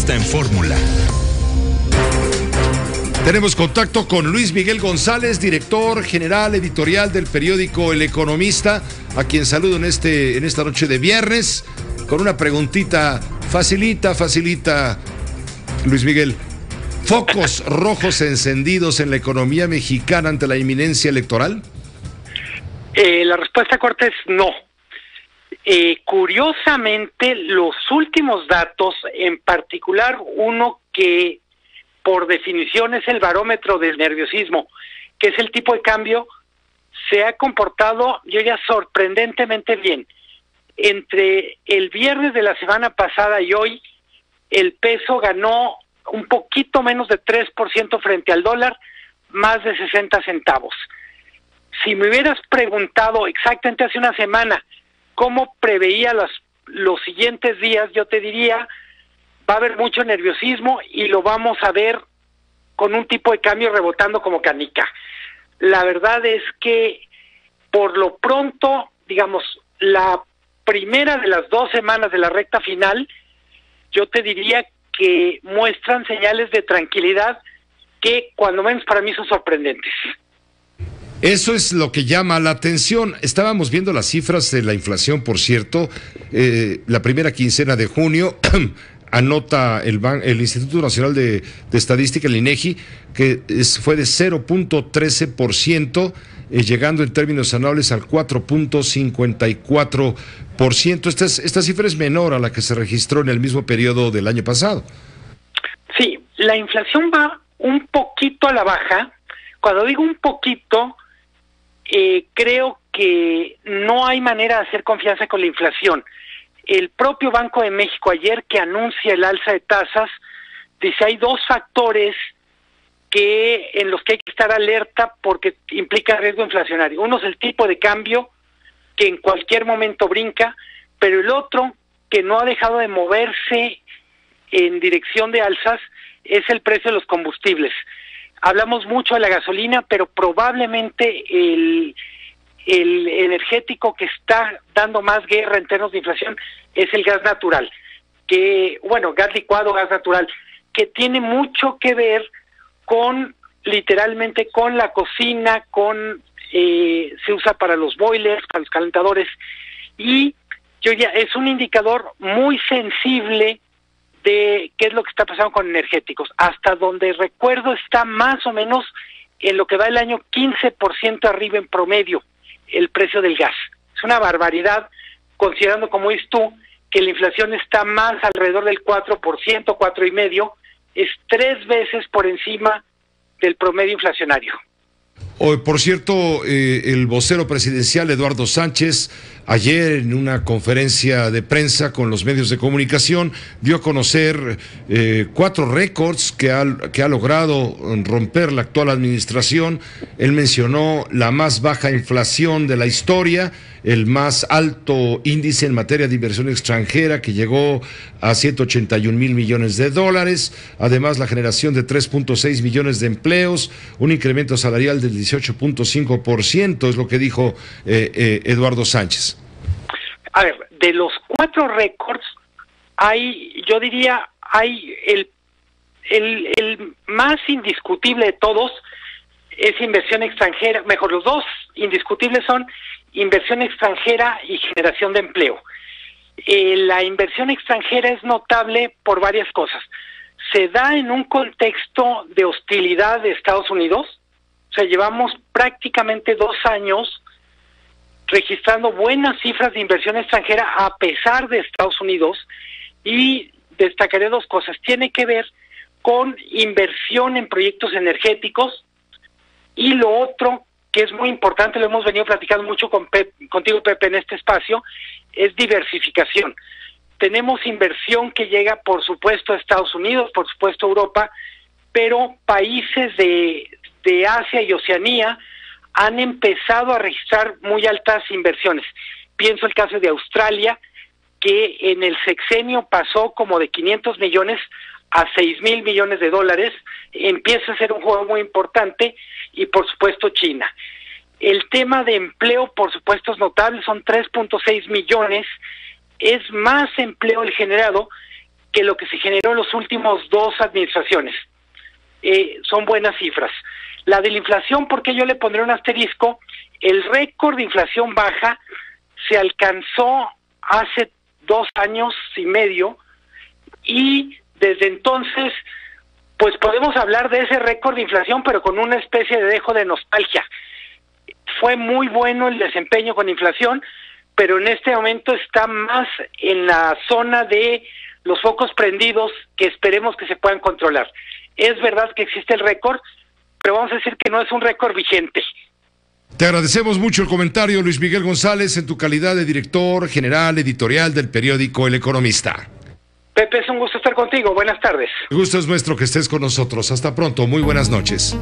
está en Fórmula. Tenemos contacto con Luis Miguel González, director general editorial del periódico El Economista, a quien saludo en esta noche de viernes, con una preguntita facilita, Luis Miguel. ¿Focos rojos encendidos en la economía mexicana ante la inminencia electoral? La respuesta corta es no. Curiosamente, los últimos datos, en particular uno que por definición es el barómetro del nerviosismo, que es el tipo de cambio, se ha comportado, yo diría, sorprendentemente bien. Entre el viernes de la semana pasada y hoy, el peso ganó un poquito menos de 3% frente al dólar, más de 60 centavos. Si me hubieras preguntado exactamente hace una semana cómo preveía los siguientes días, yo te diría, va a haber mucho nerviosismo y lo vamos a ver con un tipo de cambio rebotando como canica. La verdad es que por lo pronto, digamos, la primera de las 2 semanas de la recta final, yo te diría que muestran señales de tranquilidad que cuando menos para mí son sorprendentes. Eso es lo que llama la atención. Estábamos viendo las cifras de la inflación, por cierto, la primera quincena de junio. Anota el Instituto Nacional de Estadística, el INEGI, que fue de 0.13%, llegando en términos anuales al 4.54%. Esta cifra es menor a la que se registró en el mismo periodo del año pasado. Sí, la inflación va un poquito a la baja. Cuando digo un poquito, creo que no hay manera de hacer confianza con la inflación. El propio Banco de México ayer, que anuncia el alza de tasas, dice hay 2 factores en los que hay que estar alerta porque implica riesgo inflacionario. Uno es el tipo de cambio, que en cualquier momento brinca, pero el otro, que no ha dejado de moverse en dirección de alzas, es el precio de los combustibles. Hablamos mucho de la gasolina, pero probablemente el energético que está dando más guerra en términos de inflación es el gas natural, gas licuado, gas natural, que tiene mucho que ver con, literalmente, con la cocina, se usa para los boilers, para los calentadores, y es un indicador muy sensible de qué es lo que está pasando con energéticos. Hasta donde recuerdo está más o menos en lo que va el año 15% arriba en promedio el precio del gas. Es una barbaridad, considerando, como dices tú, que la inflación está más alrededor del 4%, 4,5%, es 3 veces por encima del promedio inflacionario. Hoy, por cierto, el vocero presidencial Eduardo Sánchez, ayer en una conferencia de prensa con los medios de comunicación, dio a conocer 4 récords que ha logrado romper la actual administración. Él mencionó la más baja inflación de la historia, el más alto índice en materia de inversión extranjera, que llegó a 181,000 millones de dólares, además la generación de 3.6 millones de empleos, un incremento salarial del 18.5%, es lo que dijo Eduardo Sánchez. A ver, de los 4 récords, yo diría, el más indiscutible de todos es inversión extranjera. Mejor, los 2 indiscutibles son inversión extranjera y generación de empleo. La inversión extranjera es notable por varias cosas. Se da en un contexto de hostilidad de Estados Unidos. O sea, llevamos prácticamente 2 años registrando buenas cifras de inversión extranjera a pesar de Estados Unidos, y destacaré 2 cosas. Tiene que ver con inversión en proyectos energéticos, y lo otro, que es muy importante, lo hemos venido platicando mucho contigo, Pepe, en este espacio, es diversificación. Tenemos inversión que llega, por supuesto, a Estados Unidos, por supuesto a Europa, pero países de Asia y Oceanía han empezado a registrar muy altas inversiones. Pienso el caso de Australia, que en el sexenio pasó como de 500 millones a 6,000 millones de dólares, empieza a ser un juego muy importante, y por supuesto China. El tema de empleo, por supuesto, es notable, son 3.6 millones, es más empleo el generado que lo que se generó en los últimos 2 administraciones. Son buenas cifras. La de la inflación, porque yo le pondré un asterisco, el récord de inflación baja se alcanzó hace 2 años y medio, y desde entonces pues podemos hablar de ese récord de inflación, pero con una especie de dejo de nostalgia. Fue muy bueno el desempeño con inflación, pero en este momento está más en la zona de los focos prendidos que esperemos que se puedan controlar. Es verdad que existe el récord, pero vamos a decir que no es un récord vigente. Te agradecemos mucho el comentario, Luis Miguel González, en tu calidad de director general editorial del periódico El Economista. Pepe, es un gusto estar contigo. Buenas tardes. El gusto es nuestro que estés con nosotros. Hasta pronto. Muy buenas noches.